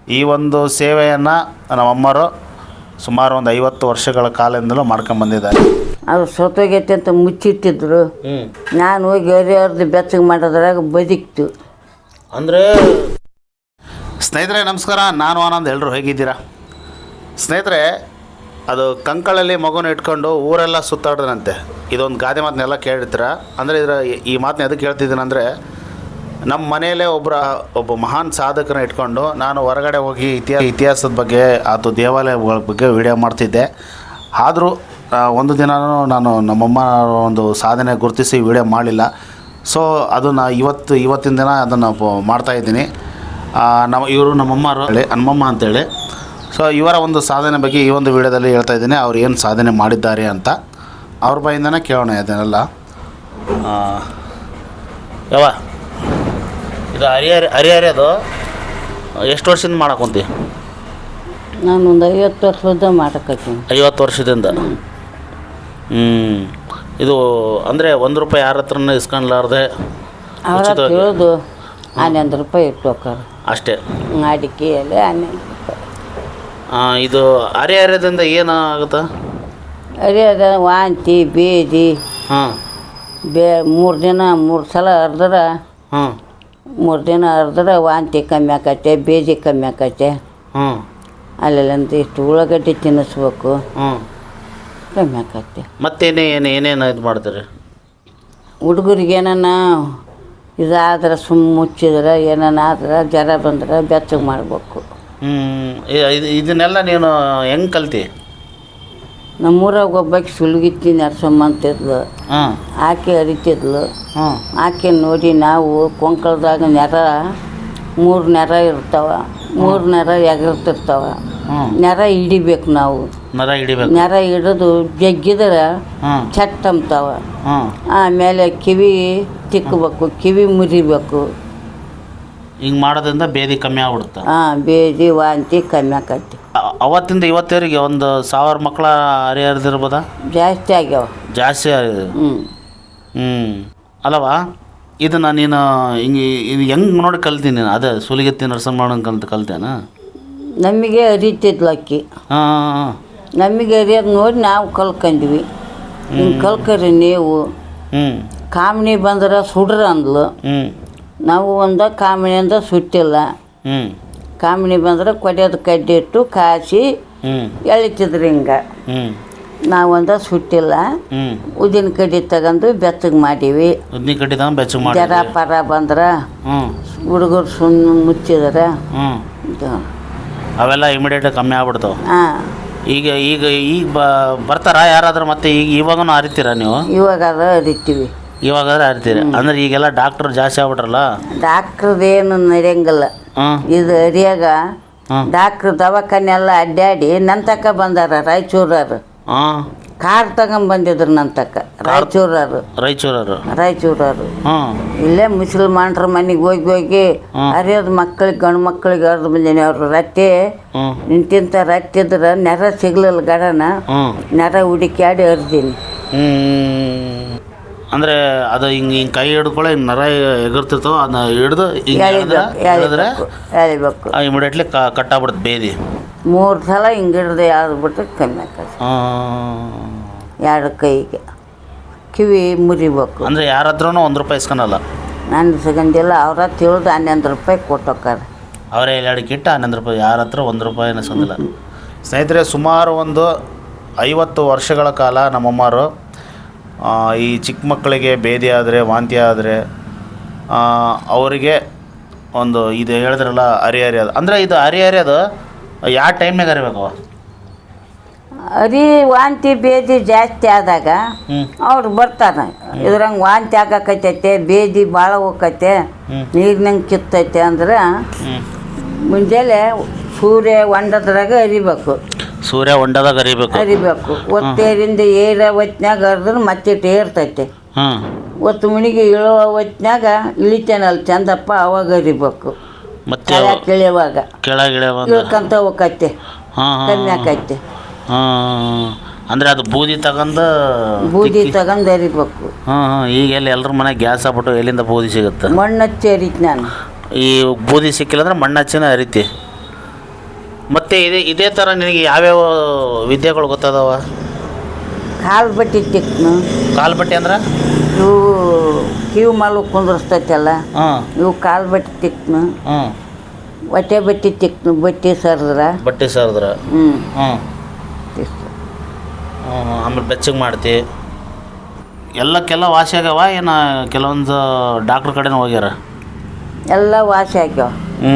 ಈ ಒಂದು ಸೇವೆಯನ್ನು ನಮ್ಮಮ್ಮರು ಸುಮಾರು ಒಂದು 50 ವರ್ಷಗಳ ಕಾಲದಿಂದಲೂ ಮಾಡ್ಕೊಂಬಂದಿದ್ದಾರೆ. ಅದು ಸತ್ತೋಗೈತೆ ಅಂತ ಮುಚ್ಚಿಟ್ಟಿದ್ರು. ನಾನು ಹೋಗಿ ಅವ್ರದ್ದು ಬೆಚ್ಚಗೆ ಮಾಡೋದ್ರಾಗ ಬದುಕ್ತು. ಅಂದರೆ ಸ್ನೇಹಿತರೆ ನಮಸ್ಕಾರ, ನಾನು ಆನಂದ್. ಎಲ್ಲರೂ ಹೇಗಿದ್ದೀರಾ ಸ್ನೇಹಿತರೆ? ಅದು ಕಂಕಳಲ್ಲಿ ಮಗುನ ಇಟ್ಕೊಂಡು ಊರೆಲ್ಲ ಸುತ್ತಾಡ್ದನಂತೆ. ಇದೊಂದು ಗಾದೆ ಮಾತನ್ನೆಲ್ಲ ಕೇಳಿರ್ತೀರ. ಅಂದರೆ ಈ ಮಾತನ್ನ ಎದಕ್ಕೆ ಹೇಳ್ತಿದ್ದೀನಿ ಅಂದರೆ, ನಮ್ಮ ಮನೆಯಲ್ಲೇ ಒಬ್ಬ ಮಹಾನ್ ಸಾಧಕನ ಇಟ್ಕೊಂಡು ನಾನು ಹೊರಗಡೆ ಹೋಗಿ ಇತಿಹಾಸದ ಬಗ್ಗೆ ಅದು ದೇವಾಲಯಗಳ ಬಗ್ಗೆ ವಿಡಿಯೋ ಮಾಡ್ತಿದ್ದೆ. ಆದರೂ ಒಂದು ದಿನವೂ ನಾನು ನಮ್ಮಮ್ಮ ಒಂದು ಸಾಧನೆ ಗುರುತಿಸಿ ವಿಡಿಯೋ ಮಾಡಲಿಲ್ಲ. ಸೊ ಅದನ್ನು ಇವತ್ತಿನ ದಿನ ಅದನ್ನು ಮಾಡ್ತಾಯಿದ್ದೀನಿ. ಇವರು ನಮ್ಮಮ್ಮರು ಹನುಮಮ್ಮ ಅಂತೇಳಿ. ಸೊ ಇವರ ಒಂದು ಸಾಧನೆ ಬಗ್ಗೆ ಈ ಒಂದು ವಿಡಿಯೋದಲ್ಲಿ ಹೇಳ್ತಾ ಇದ್ದೀನಿ. ಅವ್ರು ಏನು ಸಾಧನೆ ಮಾಡಿದ್ದಾರೆ ಅಂತ ಅವ್ರ ಬಾಯಿಂದನೇ ಕೇಳೋಣ ಇದನ್ನೆಲ್ಲ. ಯಾವ ಇದು ಹರಿಹರ ಅದು ಎಷ್ಟು ವರ್ಷದಿಂದ ಮಾಡಕೊಂತಿ? ನಾನು ಒಂದು 50 ವರ್ಷದ ಮಾಡಕತ್ತೀನಿ. 50 ವರ್ಷದಿಂದ. ಇದು ಅಂದರೆ ₹1 ಯಾರ ಹತ್ರನೂ ಇಸ್ಕೊಂಡ್ಲಾರ್ದೆ ಅವರ ಕೇಳೋದು 11 ರೂಪಾಯಿ ಇಟ್ಟು ಹೋಗ್ತಾರೆ ಅಷ್ಟೇ. ಅಡಿಕೆಯಲ್ಲಿ 11 ರೂಪಾಯಿ. ಇದು ಹರಿಹರದಿಂದ ಏನಾಗುತ್ತೆ? ಹರಿಹರ ವಾಂತಿ ಬೇದಿ. 3 ದಿನ 3 ಸಲ ಹರಿದ್ರೆ 3 ದಿನ ಹರಿದ್ರೆ ವಾಂತಿ ಕಮ್ಮಿ ಆಕತ್ತೆ, ಬೇದಿ ಕಮ್ಮಿ ಆಕತ್ತೆ. ಅಲ್ಲೆಲ್ಲಂತ ಇಷ್ಟು ಉಳ್ಳಾಗಡ್ಡಿ ತಿನ್ನಿಸ್ಬೇಕು, ಕಮ್ಮಿ ಆಕತ್ತೆ. ಏನೇನು ಇದು ಮಾಡ್ತಾರೆ? ಹುಡುಗರಿಗೆ ಏನಾನ ಇದಾದ್ರೆ ಮುಚ್ಚಿದ್ರೆ ಏನಾದ್ರೆ ಜ್ವರ ಬಂದ್ರೆ ಬೆಚ್ಚಗೆ ಮಾಡಬೇಕು. ಇದನ್ನೆಲ್ಲ ನೀನು ಹೆಂಗೆ ಕಲ್ತಿ? ನಮ್ಮೂರಾಗ ಒಬ್ಬಾಕಿ ಸುಲ್ಗಿತ್ತಿ ನರಸಮ್ಮ ಅಂತಿದ್ಲು, ಆಕೆ ಹರಿತಿದ್ಲು. ಆಕೆ ನೋಡಿ ನಾವು ಕೊಂಕಳದಾಗ 3 ನೆರ ಇರ್ತಾವ, 3 ನೆರ ಎಗರ್ತಿರ್ತಾವ. ನೆರ ಹಿಡಿಬೇಕು ನಾವು. ನೆರ ಹಿಡಿದು ಜಗ್ಗಿದ್ರೆ ಚಟ್ ಅಂತಾವ. ಆಮೇಲೆ ಕಿವಿ ತಿಕ್ಕಬೇಕು, ಕಿವಿ ಮುರಿಬೇಕು. ಹಿಂಗೆ ಮಾಡೋದ್ರಿಂದ ಬೇದಿ ಕಮ್ಮಿ ಆಗ್ಬಿಡುತ್ತೆ. ಬೇದಿ ವಾಂತಿ ಕಮ್ಮಿ ಆಕತಿ. ಅವತ್ತಿಂದ ಇವತ್ತವರೆಗೆ ಒಂದು 1000 ಮಕ್ಕಳ ಹರಿಹರದಿರ್ಬೋದಾ? ಜಾಸ್ತಿ ಆಗ್ಯಾವ. ಜಾಸ್ತಿ ಆಗಿದೆ. ಅಲ್ಲವಾ? ಇದನ್ನು ನೀನು ಇದು ಹೆಂಗೆ ನೋಡಿ ಕಲ್ತೀನಿ ನೀನು? ಅದೇ ಸುಲಿಗೆತ್ತಿ ನರಸಮ್ಮ ಕಲ್ತೇನ? ನಮಗೆ ಹರಿತಿದ್ಲು ಅಕ್ಕಿ. ನಮಗೆ ಹರಿಯೋದು ನೋಡಿ ನಾವು ಕಲ್ಕೊಂಡ್ವಿ. ಹಿಂಗೆ ಕಲ್ಕರಿ ನೀವು. ಕಾಮಿನಿ ಬಂದ್ರೆ ಸುಡ್ರ ಅಂದ್ಲು. ನಾವು ಕಾಮಿನಿಯಿಂದ ಸುಟ್ಟಿಲ್ಲ. ಕಾಮಿನಿ ಬಂದ್ರೆ ಕೊಡಿಯೋದು ಕಡ್ಡಿ ಇಟ್ಟು ಕಾಸಿ ಎಳಿತಿದ್ರು. ಹಿಂಗೆ ನಾವು ಸುಟ್ಟಿಲ್ಲ. ಉದ್ದಿನ ಕಡ್ಡಿ ತಗೊಂಡು ಬೆಚ್ಚಗೆ ಮಾಡೀವಿ. ಜರ ಪರ ಬಂದ್ರೆ ಹುಡುಗರು ಸುಮ್ಮನೆ ಮುಚ್ಚಿದ್ರೆ ಅವೆಲ್ಲ ಇಮಿಡಿಯೇಟ್ ಕಮ್ಮಿ ಆಗ್ಬಿಡ್ತಾವೆ. ಈಗ ಈಗ ಈಗ ಬರ್ತಾರ ಯಾರಾದ್ರೂ? ಮತ್ತೆ ಇವಾಗೂ ಹರಿತೀರಾ ನೀವು? ಇವಾಗಾದ್ರೆ ಹರಿತೀವಿ. ಇವಾಗಾದ್ರೆ ಹರಿತೀರಿ ಅಂದ್ರೆ ಈಗೆಲ್ಲ ಡಾಕ್ಟರ್ ಜಾಸ್ತಿ ಆಗ್ಬಿಟ್ರಲ್ಲ. ಡಾಕ್ಟ್ರದೇನು ನಡೆಯಂಗಿಲ್ಲ. ಇದು ಹರಿಯಾಗ ಡಾಕ್ಟ್ರ್ ದವಾಖಾನೆ ಎಲ್ಲ ಅಡ್ಡಾಡಿ ನಂತಕ ಬಂದಾರ. ರಾಯಚೂರರು ಕಾರ್ ತಗೊಂಡ್ಬಂದಿದ್ರು ನಂತಕ. ರಾಯಚೂರರು ಇಲ್ಲೇ ಮುಸಲ್ಮಾನ್ರ ಮನೆಗೆ ಹೋಗಿ ಹರಿಯೋದು ಮಕ್ಕಳಿಗೆ, ಗಂಡು ಮಕ್ಕಳಿಗೆ ಹರಿದು ಬಂದೀನಿ. ಅವ್ರು ರಟ್ಟೆ ನಿಂತಿಂತ ರಟ್ಟಿದ್ರೆ ನೆರ ಸಿಗ್ಲಿಲ್ಲ ಗಡನ, ನೆರ ಹುಡುಕ್ಯಾಡಿ ಹರಿದೀನಿ. ಅಂದರೆ ಅದು ಹಿಂಗೆ ಕೈ ಹಿಡ್ಕೊಳ್ಳೆ ನರ ಎಗರ್ತಿರ್ತಾವೆ. ಅದನ್ನ ಹಿಡ್ದು ಎಳಿಬೇಕು. ಇಮಿಡಿಯೇಟ್ಲಿ ಕಟ್ಟಾಗ್ಬಿಡುತ್ತೆ ಬೇದಿ. 3 ಸಲ ಹಿಂಗೆ ಹಿಡ್ದು ಯಾವ್ದು ಬಿಟ್ಟು ಕಮ್ಮಿ ಆಕತ್ತೆ. 2 ಕೈಗೆ ಕಿವಿ ಮುರಿಬೇಕು. ಅಂದರೆ ಯಾರ ಹತ್ರನೂ ₹1 ಇಸ್ಕೊಳಲ್ಲ? ನಾನು ಸಿಗಂದಿಲ್ಲ. ಅವ್ರ ತಿಳಿದು 11 ರೂಪಾಯಿ ಕೊಟ್ಟೋಕ್ಕಾರ. ಅವರೇ ಎಲ್ಲಿಕಿಟ್ಟು ₹11. ಯಾರ ಹತ್ರ ₹1 ಇಸ್ಕೊಂಡಿಲ್ಲ. ಸ್ನೇಹಿತರೆ, ಸುಮಾರು ಒಂದು 50 ವರ್ಷಗಳ ಕಾಲ ನಮ್ಮಮ್ಮರು ಈ ಚಿಕ್ಕ ಮಕ್ಕಳಿಗೆ ಬೇದಿ ಆದರೆ, ವಾಂತಿ ಆದರೆ ಅವರಿಗೆ ಒಂದು ಇದು ಹೇಳಿದ್ರಲ್ಲ ಹರಿಹರಿ ಅದು. ಅಂದರೆ ಇದು ಹರಿಹರಿ ಅದು ಯಾವ ಟೈಮ್ನಾಗ ಹರಿಬೇಕು? ವಾಂತಿ ಬೇದಿ ಜಾಸ್ತಿ ಆದಾಗ ಅವ್ರು ಬರ್ತಾರೆ. ಇದ್ರಂಗೆ ವಾಂತಿ ಆಗಾಕತ್ತೈತೆ, ಬೇದಿ ಭಾಳ ಹೋಗತ್ತೆ, ನೀರಿನಂಗೆ ಕಿತ್ತೈತೆ ಅಂದ್ರೆ ಮುಂಜಾನೆ ಸೂರ್ಯ ಹೊಂಡದ್ರಾಗ ಹರಿಬೇಕು. ಒತ್ತೇರಿಂದ ಏರ ಹೊತ್ನಾಗ ಹರಿದ್ರೆ ಮತ್ತೆ ಏರ್ತೈತೆ. ಒತ್ತು ಮುಣಿಗೆ ಇಳುವ ಹೊತ್ನಾಗ ಇಳಿತೇನಲ್ಲ ಚಂದಪ್ಪ, ಅವಾಗ ಹರಿಬೇಕು. ಕೆಳೆಯುವಾಗ ಇಳ್ಕಂತ ಹೋಗತ್ತೆ, ಕಮ್ಮಿ ಆಕೈತೆ. ಅಂದರೆ ಅದು ಬೂದಿ ತಗೊಂಡು ಹರಿಬೇಕು. ಈಗ ಎಲ್ಲರ ಮನೆಗೆ ಗ್ಯಾಸ್ ಆಗ್ಬಿಟ್ಟು ಎಲ್ಲಿಂದ ಬೂದಿ ಸಿಗುತ್ತೆ? ಮಣ್ಣು ಹಚ್ಚಿ ಹರಿತು ನಾನು. ಈ ಬೂದಿ ಸಿಕ್ಕಿಲ್ಲ ಅಂದ್ರೆ ಮಣ್ಣು ಹಚ್ಚಿನ ಹರಿತಿ. ಮತ್ತು ಇದೇ ಥರ ನಿನಗೆ ಯಾವ್ಯಾವ ವಿದ್ಯೆಗಳು ಗೊತ್ತದವ? ಕಾಲು ಬಟ್ಟೆ ತಿಕ್ನು, ಕಾಲು ಬಟ್ಟೆ ಅಂದ್ರೆ ಇವು ಕಿವು ಮಾಲು ಕುಂದ್ರಸ್ತೈತಲ್ಲ, ಹಾಂ ಇವು ಕಾಲು ಬಟ್ಟೆ ತಿಕ್ನು, ಹಾಂ ಹೊಟ್ಟೆ ಬಟ್ಟೆ ತಿಕ್ನು, ಬಟ್ಟೆ ಸರ್ದ್ರ. ಬಟ್ಟೆ ಸರ್ದ್ರ. ಹ್ಞೂ ಹಾಂ ಆಮೇಲೆ ಬೆಚ್ಚಗೆ ಮಾಡ್ತಿ. ಎಲ್ಲಕ್ಕೆಲ್ಲ ವಾಸಿ ಆಗ್ಯಾವ ಏನು ಕೆಲವೊಂದು ಡಾಕ್ಟ್ರ್ ಕಡೆನೂ ಹೋಗ್ಯಾರ? ಎಲ್ಲ ವಾಸಿ ಆಗ್ಯಾವ. ಹ್ಞೂ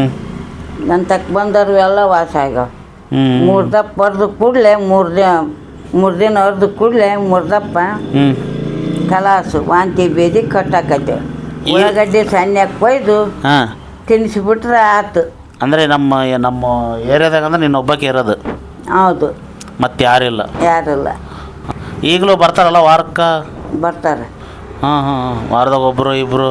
ನನ್ನ ತಕ್ಕ ಬಂದವರು ಎಲ್ಲ ವಾಸಿ ಆಗ್ಯಾವ. ಹ್ಞೂ 3 ದಪ್ಪ ಹೊಡೆದು ಕೂಡಲೇ 3 ದಿನ ಹೊಡೆದು ಕೂಡಲೇ 3 ದಪ್ಪ ಹ್ಞೂ ಕಲಾಸು ವಾಂತಿ ಬೇದಿ ಕಟ್ಟಾಕತ್ತೆ. ಉಳ್ಳಾಗಡ್ಡಿ ಸಣ್ಣಕ್ಕೆ ಕೊಯ್ದು ಹಾಂ ತಿನ್ನಿಸ್ಬಿಟ್ರೆ ಆತು. ಅಂದರೆ ನಮ್ಮ ಏರಿಯಾದಾಗ ಅಂದ್ರೆ ನಿನ್ನ ಒಬ್ಬಕ್ಕೆ ಇರೋದು? ಹೌದು, ಮತ್ತೆ ಯಾರಿಲ್ಲ? ಯಾರಿಲ್ಲ. ಈಗಲೂ ಬರ್ತಾರಲ್ಲ ವಾರಕ್ಕೆ? ಬರ್ತಾರೆ. ಹಾಂ ಹಾಂ ವಾರದಾಗ ಒಬ್ಬರು ಇಬ್ಬರು.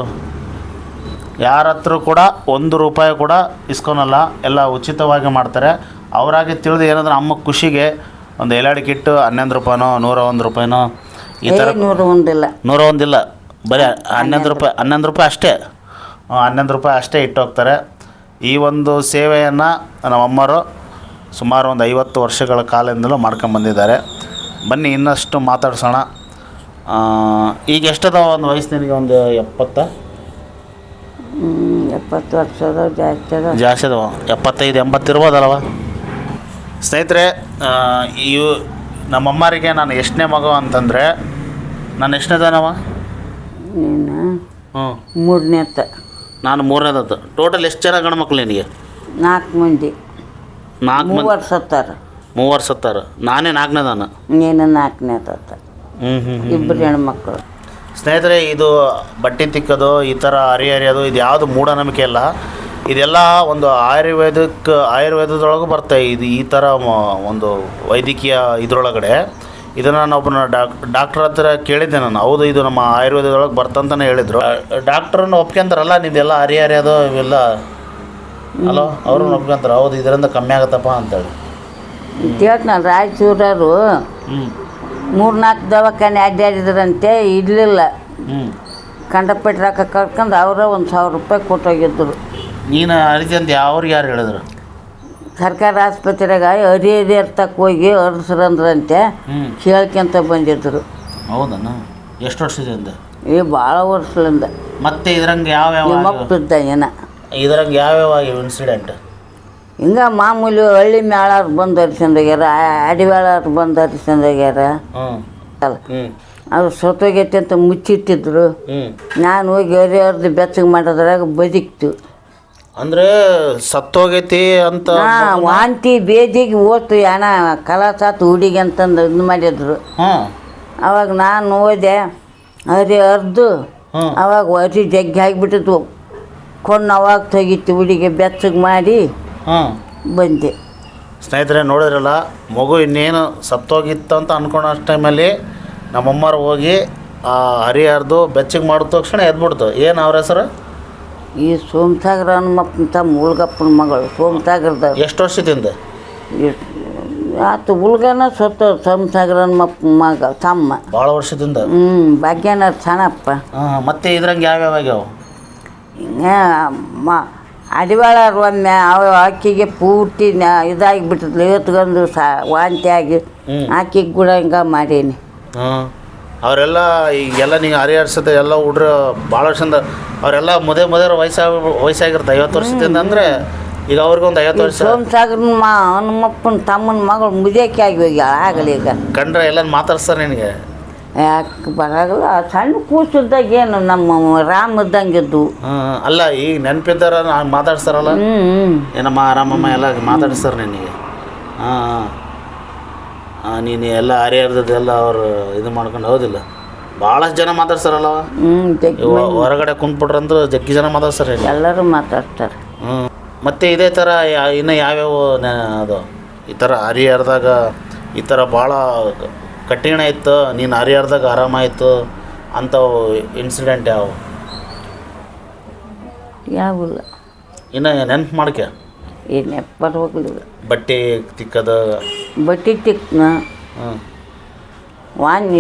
ಯಾರ ಹತ್ರ ಕೂಡ 1 ರೂಪಾಯಿ ಕೂಡ ಇಸ್ಕೊನಲ್ಲ, ಎಲ್ಲ ಉಚಿತವಾಗಿ ಮಾಡ್ತಾರೆ. ಅವರಾಗೆ ತಿಳಿದು ಏನಾದರೂ ಅಮ್ಮ ಖುಷಿಗೆ ಒಂದು ಎಲಾಡಿ ಕಿಟ್ಟು 11 ರೂಪಾಯಿನೋ 101 ರೂಪಾಯಿನೋ ಈ ಥರ. 101 ಇಲ್ಲ, 101 ಇಲ್ಲ, ಬರೀ 11 ರೂಪಾಯಿ. 11 ರೂಪಾಯಿ ಅಷ್ಟೇ. 11 ರೂಪಾಯಿ ಅಷ್ಟೇ ಇಟ್ಟು ಹೋಗ್ತಾರೆ. ಈ ಒಂದು ಸೇವೆಯನ್ನು ನಮ್ಮಮ್ಮರು ಸುಮಾರು ಒಂದು 50 ವರ್ಷಗಳ ಕಾಲದಿಂದಲೂ ಮಾಡ್ಕೊಂಬಂದಿದ್ದಾರೆ. ಬನ್ನಿ ಇನ್ನಷ್ಟು ಮಾತಾಡ್ಸೋಣ. ಈಗ ಎಷ್ಟದ ಒಂದು ವಯಸ್ಸು ನಿನಗೆ? ಒಂದು 70? 70 ವರ್ಷದ ಜಾಸ್ತಿ ಅದ. ಜಾಸ್ತಿ ಅದಾವ. 75 80 ಇರ್ಬೋದಲ್ಲವ? ಸ್ನೇಹಿತರೆ, ಇವು ನಮ್ಮಮ್ಮರಿಗೆ ನಾನು ಎಷ್ಟನೇ ಮಗು ಅಂತಂದರೆ, ನಾನು ಎಷ್ಟನೇದನವ? ನೀನು ಹ್ಞೂ 3ನೇತ. ನಾನು 3ನೇದತ್ತು. ಟೋಟಲ್ ಎಷ್ಟು ಜನ ಗಂಡು ಮಕ್ಳು ನಿನಗೆ? 4 ಮಂದಿ. 4 ಮಂದಿ. 3 ಸತ್ತಾರ. 3 ಸತ್ತಾರ. ನಾನೇ 4ನೇದಾನ. ನೀನು 4ನೇತ. ಹ್ಞೂ ಹ್ಞೂ 2 ಹೆಣ್ಮಕ್ಳು. ಸ್ನೇಹಿತರೆ, ಇದು ಬಟ್ಟೆ ತಿಕ್ಕೋದು, ಈ ಥರ ಹರಿಹರಿಯೋದು, ಇದು ಯಾವುದು ಮೂಢನಂಬಿಕೆ ಅಲ್ಲ. ಇದೆಲ್ಲ ಒಂದು ಆಯುರ್ವೇದದೊಳಗೂ ಬರ್ತವೆ. ಇದು ಈ ಥರ ಒಂದು ವೈದ್ಯಕೀಯ ಇದರೊಳಗಡೆ ಇದನ್ನು ನಾನು ಒಬ್ಬನ ಡಾಕ್ಟ್ರ್ ಹತ್ರ ಕೇಳಿದ್ದೆ ನಾನು. ಹೌದು, ಇದು ನಮ್ಮ ಆಯುರ್ವೇದದೊಳಗೆ ಬರ್ತಂತಲೇ ಹೇಳಿದರು. ಡಾಕ್ಟ್ರನ್ನ ಒಪ್ಕೊಂತಾರಲ್ಲ ನಿಂದೆಲ್ಲ ಹರಿಹರಿಯೋದು ಇವೆಲ್ಲ ಅಲೋ, ಅವ್ರನ್ನ ಒಪ್ಕೊಂತಾರೆ. ಹೌದು, ಇದರಿಂದ ಕಮ್ಮಿ ಆಗತ್ತಪ್ಪ ಅಂತೇಳಿ ನಾನು ರಾಯಚೂರವರು ಹ್ಞೂ 3-4 ದವಾಖಾನೆ ಅಡ್ಡಾಡಿದ್ರಂತೆ, ಇರಲಿಲ್ಲ. ಹ್ಞೂ ಕಂಡಪಟ್ಟು ರೊಕ್ಕ ಕಳ್ಕೊಂಡು ಅವರ 1,000 ರೂಪಾಯಿ ಕೊಟ್ಟೋಗಿದ್ರು. ನೀನು ಅರಿತಿ ಅಂತ ಅವ್ರಿಗೆ ಯಾರು ಹೇಳಿದ್ರು? ಸರ್ಕಾರಿ ಆಸ್ಪತ್ರೆಗೆ ಹರಿಹರಿಯರ್ ತಕ್ಕ ಹೋಗಿ ಹರಿಸ್ರಂದ್ರಂತೆ, ಕೇಳ್ಕೊಂತ ಬಂದಿದ್ರು. ಹೌದಣ್ಣ? ಎಷ್ಟು ವರ್ಷದಿಂದ? ಭಾಳ ವರ್ಷದಿಂದ. ಮತ್ತೆ ಇದ್ರಂಗೆ ಯಾವ್ಯಾವ ನಿಮ್ಮಪ್ಪಿದ್ದ ಏನ ಇದ್ರಂಗೆ ಯಾವ್ಯಾವ ಇನ್ಸಿಡೆಂಟ್? ಹಿಂಗೆ ಮಾಮೂಲಿ ಹಳ್ಳಿ ಮೇಳವ್ರು ಬಂದು ಹರಿಸ್ಕೊಂಡೋಗ್ಯಾರ, ಅಡಿವಾಳವ್ರು ಬಂದು ಹರಿಸ್ಕೊಂಡೋಗ್ಯಾರ. ಅಲ್ಲ, ಅದು ಸತ್ತೋಗೈತೆ ಅಂತ ಮುಚ್ಚಿಟ್ಟಿದ್ರು. ನಾನು ಹೋಗಿ ಹರಿಹರ್ದು ಬೆಚ್ಚಗೆ ಮಾಡೋದ್ರಾಗ ಬದುಕ್ತು. ಅಂದರೆ ಸತ್ತೋಗೈತಿ ಅಂತ ವಾಂತಿ ಬೇದಿಗೆ ಓದ್ತು ಹಣ ಕಲಾಸಾತು ಹುಡುಗಿ ಅಂತಂದು ಇದು ಮಾಡಿದ್ರು. ಅವಾಗ ನಾನು ಹೋದೆ, ಹರಿದು ಅವಾಗ ಹರಿ ಜಗ್ಗಿ ಆಗಿಬಿಟ್ಟಿದ್ವು. ಕೊಂಡು ಅವಾಗ ತೆಗಿತು, ಹುಡುಗಿ ಬೆಚ್ಚಗೆ ಮಾಡಿ ಬಂದೆ. ಸ್ನೇಹಿತರೆ, ನೋಡಿದ್ರಲ್ಲ, ಮಗು ಇನ್ನೇನು ಸತ್ತೋಗಿತ್ತು ಅಂತ ಅಂದ್ಕೊಳೋ ಟೈಮಲ್ಲಿ ನಮ್ಮಮ್ಮರು ಹೋಗಿ ಹರಿಹರ್ದು ಬೆಚ್ಚಗೆ ಮಾಡಿದ ತಕ್ಷಣ ಎದ್ಬಿಡ್ತು. ಏನು ಅವ್ರ ಹೆಸರು? ಈ ಸೋಮಸಾಗರ ಹನುಮಪ್ಪಂತ ಮುಳ್ಗಪ್ಪನ ಮಗಳು. ಸೋಮಸಾಗರದ ಎಷ್ಟು ವರ್ಷದಿಂದ ಆತು ಹುಲ್ಗನ ಸತ್ತ. ಸೋಮಸಾಗರ ಹನುಮಪ್ಪನ ಮಗ ತಮ್ಮ. ಭಾಳ ವರ್ಷದಿಂದ. ಭಾಗ್ಯನ ಸಣ್ಣಪ್ಪ. ಮತ್ತೆ ಇದ್ರಂಗೆ ಯಾವ್ಯಾವ ಆಗ್ಯಾವ? ಅಡಿವಾಳರು ಒಮ್ಮೆ ಅಕ್ಕಿಗೆ ಪೂರ್ತಿ ಇದಾಗಿಬಿಟ್ಟಿದ್ಲು, ಇವತ್ಗೊಂದು ವಾಂತಿ ಆಗಿ ಆಕಿಗೆ ಕೂಡ ಹಿಂಗೆ ಮಾಡೀನಿ. ಅವರೆಲ್ಲ ಈಗೆಲ್ಲ ನೀವು ಹರಿಹರಿಸತ್ತೆ ಎಲ್ಲ ಹುಡ್ರು ಭಾಳ ವರ್ಷದಿಂದ ಅವರೆಲ್ಲ ವಯಸ್ಸಾಗಿರ್ತಾರೆ 50 ವರ್ಷದಿಂದ. ಅಂದರೆ ಈಗ ಅವ್ರಿಗೊಂದು 50 ವರ್ಷ. ಸೋಮಸಾಗರನ ಹನುಮಪ್ಪನ ತಮ್ಮನ ಮಗಳು ಮುದೇಕಿ ಆಗಿ ಹೋಗಿ ಆಗಲಿ. ಈಗ ಕಂಡ್ರೆ ಎಲ್ಲ ಮಾತಾಡ್ಸ್ತಾರೆ ನಿನಗೆ? ಯಾಕೆ ಬರಾಗಲ್ಲ, ಸಣ್ಣ ಕೂಸಿದ್ದಾಗ ಏನು ನಮ್ಮ ರಾಮ್ ಇದ್ದಂಗಿದ್ದು. ಅಲ್ಲ, ಈಗ ನೆನಪಿದ್ದಾರ ಮಾತಾಡ್ಸ್ತಾರಲ್ಲ, ನಮ್ಮ ರಾಮಮ್ಮ ಎಲ್ಲ ಮಾತಾಡಿಸ್ತಾರೆ ನಿನಗೆ. ನೀನು ಎಲ್ಲ ಹರಿಹರ್ದೆಲ್ಲ ಅವರು ಇದು ಮಾಡ್ಕೊಂಡು ಹೌದಿಲ್ಲ? ಭಾಳಷ್ಟು ಜನ ಮಾತಾಡ್ತಾರಲ್ಲ, ಹೊರಗಡೆ ಕುಂತ್ಬಿಟ್ರಂದ್ರೆ ಜಗ್ಗಿ ಜನ ಮಾತಾಡ್ತಾರೆ. ಎಲ್ಲರೂ ಮಾತಾಡ್ತಾರೆ. ಮತ್ತು ಇದೇ ಥರ ಇನ್ನು ಯಾವ್ಯಾವ ಅದು ಈ ಥರ ಹರಿಹರ್ದಾಗ ಈ ಥರ ಭಾಳ ಕಠಿಣ ಇತ್ತು, ನೀನು ಹರಿಹರ್ದಾಗ ಆರಾಮಾಯಿತು ಅಂಥವು ಇನ್ಸಿಡೆಂಟ್ ಯಾವ? ಯಾವಿಲ್ಲ. ಇನ್ನು ನೆನ್ಪು ಮಾಡ್ಕೆ? ಏನು ಪರವಾಗಿಲ್ಲ. ಬಟ್ಟೆ ತಿಕ್ಕದ? ಬಟ್ಟೆ ತಿಕ್ಕನ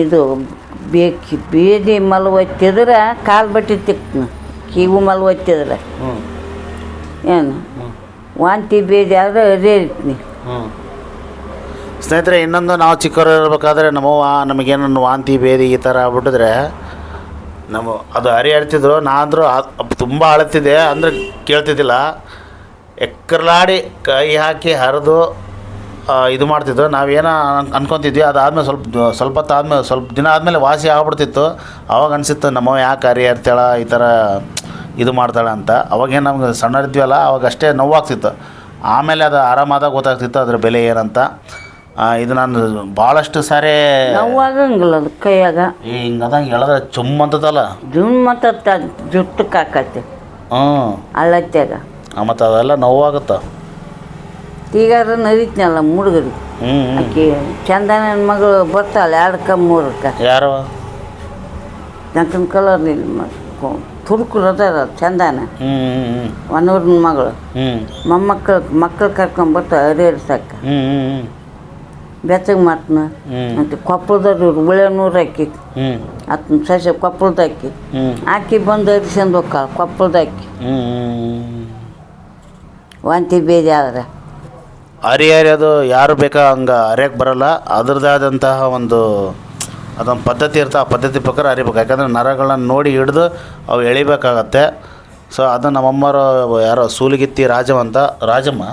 ಇದು ಬೇದಿ ಮಲ್ ಒತ್ತಿದ್ರೆ ಕಾಲು ಬಟ್ಟೆ ತಿಕ್ತನ, ಕಿವು ಮಲ್ ಒತ್ತಿದ್ರೆ ಏನು ವಾಂತಿ ಬೇದಿ ಆದರೆ ಅದೇ ಇರ್ತೀನಿ. ಹ್ಞೂ. ಸ್ನೇಹಿತರೆ, ಇನ್ನೊಂದು ನಾವು ಚಿಕ್ಕವರು ಇರಬೇಕಾದ್ರೆ ನಮ್ಮವ್ವ ನಮಗೇನನ್ನು ವಾಂತಿ ಭೇದಿ ಈ ಥರ ಆಗ್ಬಿಟ್ಟಿದ್ರೆ ಅದು ಹರಿತಿದ್ರು. ನಾನಂದ್ರೂ ತುಂಬ ಅಳುತ್ತಿದ್ದೆ, ಅಂದರೆ ಕೇಳ್ತಿದ್ದಿಲ್ಲ. ಎಕ್ಕರ್ಲಾಡಿ ಕೈ ಹಾಕಿ ಹರಿದು ಇದು ಮಾಡ್ತಿದ್ದು. ನಾವೇನೋ ಅನ್ಕೊತಿದ್ವಿ. ಅದಾದಮೇಲೆ ಸ್ವಲ್ಪ ಹೊತ್ತು ಆದಮೇಲೆ, ಸ್ವಲ್ಪ ದಿನ ಆದಮೇಲೆ ವಾಸಿ ಆಗ್ಬಿಡ್ತಿತ್ತು. ಅವಾಗ ಅನಿಸಿತ್ತು ನಮ್ಮವ್ವ ಯಾಕೆ ಹರಿತಾಳ ಈ ಥರ ಇದು ಮಾಡ್ತಾಳೆ ಅಂತ. ಅವಾಗೇನು ನಮ್ಗೆ ಸಣ್ಣರಿದ್ವಲ್ಲ, ಅವಾಗಷ್ಟೇ ನೋವಾಗ್ತಿತ್ತು. ಆಮೇಲೆ ಅದು ಆರಾಮಾದಾಗ ಗೊತ್ತಾಗ್ತಿತ್ತು ಅದ್ರ ಬೆಲೆ ಏನಂತ. ಇದು ನಾನು ಭಾಳಷ್ಟು ಸಾರಿ ನೋವಾಗಂಗಿಲ್ಲ ಅದು ಕೈಯಾಗ ಹಿಂಗದಂಗೆ ಎಳೆದ್ರೆ ಚುಮ್ ಅಂತದಲ್ಲ, ಜುಮ್ ಮತ್ತು ಜುಟ್ಟಕ್ಕೆ ಹಾಕತ್ತೆ ಅಳ್ಳತ್ಯಾಗ. ಮತ್ತು ಅದೆಲ್ಲ ನೋವಾಗುತ್ತೆ. ಈಗಾರ ನರಿತ್ನಲ್ಲ ಹುಡುಗರಿಗೆ. ಆಕೆ ಚಂದನ ಮಗಳು ಬರ್ತಾಳೆ 2ಕ್ಕೆ 3ಕ್ಕೆ. ಯಾರು ಜಂಕನ್ ಕಲರ್ ತುರ್ಕುರು ಅದಾರ ಚಂದನ ಒನ್ನೂರಿನ ಮಗಳು. ಮಕ್ಕಳು ಕರ್ಕೊಂಡು ಬರ್ತಾಳೆ ಹರಿಹರಿಸಕ್ಕೆ. ಬೆಚ್ಚಗೆ ಮಾಡ್ತಾನ ಮತ್ತು ಕೊಪ್ಪಳದವ್ರು ಇವ್ರು ಉಳೆನೂರು ಅಕ್ಕಿ ಅದನ್ನ ಸಸ್ಯ ಕೊಪ್ಪಳದ ಅಕ್ಕಿ ಬಂದು ಹರಿಸ್ಕೊಂಡು ಹೋಗ್ತಾಳ ಕೊಪ್ಪಳದ ಅಕ್ಕಿ. ವಾಂತಿ ಬೇದಿ ಆದ್ರೆ ಅದು ಯಾರು ಬೇಕಾ ಹಂಗೆ ಹರಿಯಕ್ಕೆ ಬರಲ್ಲ. ಅದ್ರದ್ದೇ ಆದಂತಹ ಅದೊಂದು ಪದ್ಧತಿ ಇರುತ್ತೆ. ಆ ಪದ್ಧತಿ ಪ್ರಕಾರ ಹರಿಬೇಕು. ಯಾಕಂದರೆ ನರಗಳನ್ನ ನೋಡಿ ಹಿಡಿದು ಅವು ಎಳಿಬೇಕಾಗತ್ತೆ. ಸೊ ಅದು ನಮ್ಮಮ್ಮರು ಯಾರೋ ಸೂಲಿಗಿತ್ತಿ ರಾಜಮ್ಮ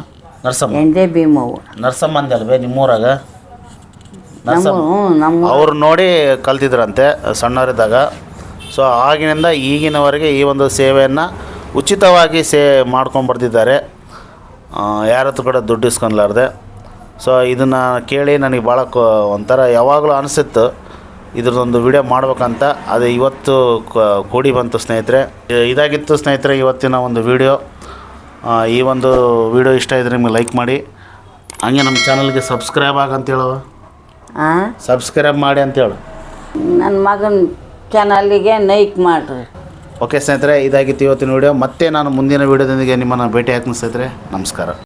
ನರಸಮ್ಮ ಎಂದೇ ಭೀಮವ್ವ ನರಸಮ್ಮ ಅಂದಲ್ವೇ ನಿಮ್ಮೂರಾಗ? ನಮ್ಮ ಅವ್ರು ನೋಡಿ ಕಲ್ತಿದ್ರಂತೆ ಸಣ್ಣವರಿದ್ದಾಗ. ಸೊ ಆಗಿನಿಂದ ಈಗಿನವರೆಗೆ ಈ ಒಂದು ಸೇವೆಯನ್ನು ಉಚಿತವಾಗಿ ಮಾಡ್ಕೊಂಡು ಬರ್ತಿದ್ದಾರೆ, ಯಾರ ಹತ್ರ ಕೂಡ ದುಡ್ಡು ಇಸ್ಕೊಲಾರ್ದೆ. ಸೊ ಇದನ್ನು ಕೇಳಿ ನನಗೆ ಭಾಳ ಒಂಥರ ಯಾವಾಗಲೂ ಅನಿಸಿತ್ತು ಇದ್ರದ್ದೊಂದು ವಿಡಿಯೋ ಮಾಡ್ಬೇಕಂತ. ಅದು ಇವತ್ತು ಕೂಡಿ ಬಂತು ಸ್ನೇಹಿತರೆ. ಇದಾಗಿತ್ತು ಸ್ನೇಹಿತರೆ ಇವತ್ತಿನ ಒಂದು ವಿಡಿಯೋ. ಈ ಒಂದು ವಿಡಿಯೋ ಇಷ್ಟ ಇದ್ದರೆ ನಿಮಗೆ ಲೈಕ್ ಮಾಡಿ, ಹಂಗೆ ನಮ್ಮ ಚಾನಲ್ಗೆ ಸಬ್ಸ್ಕ್ರೈಬ್ ಆಗಂತೇಳವ, ಸಬ್ಸ್ಕ್ರೈಬ್ ಮಾಡಿ ಅಂತೇಳು. ನನ್ನ ಮಗನ ಚಾನಲ್ಲಿಗೆ ಲೈಕ್ ಮಾಡಿರಿ. ಓಕೆ ಸ್ನೇಹಿತರೆ, ಇದಾಗಿತ್ತು ಇವತ್ತಿನ ವಿಡಿಯೋ. ಮತ್ತೆ ನಾನು ಮುಂದಿನ ವಿಡಿಯೋದೊಂದಿಗೆ ನಿಮ್ಮನ್ನು ಭೇಟಿ ಆಗ್ತೀನಿ ಸ್ನೇಹಿತರೆ. ನಮಸ್ಕಾರ.